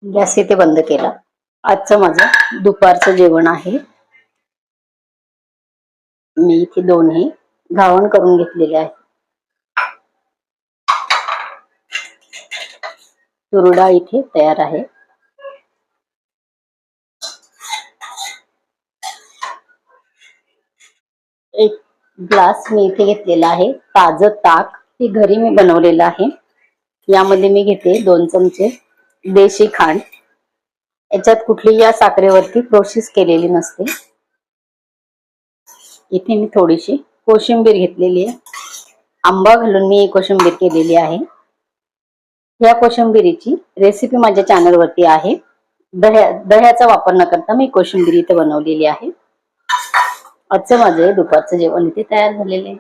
Gas इथे बंद केला. आजचं माझं दुपारचं जेवण आहे. मी इथे दोन्ही घावण करून घेतलेले आहे. तूर डाळ इथे तयार आहे. एक ग्लास मी इथे घेतलेला आहे ताजं ताक. हे घरी मी बनवलेलं आहे. यामध्ये मी घेते 2 चमचे देशी खांड. याच्यात कुठली या साखरेवरती प्रोसेस केलेली नसते. इथे मी थोडीशी कोशिंबीर घेतलेली आहे. आंबा घालून मी कोशिंबीर केलेली आहे. या कोशिंबिरीची रेसिपी माझ्या चॅनल वरती आहे. दह्याचा वापर न करता मी कोशिंबीर इथे बनवलेली आहे. आजचं माझं दुपारचं जेवण इथे तयार झालेलं आहे.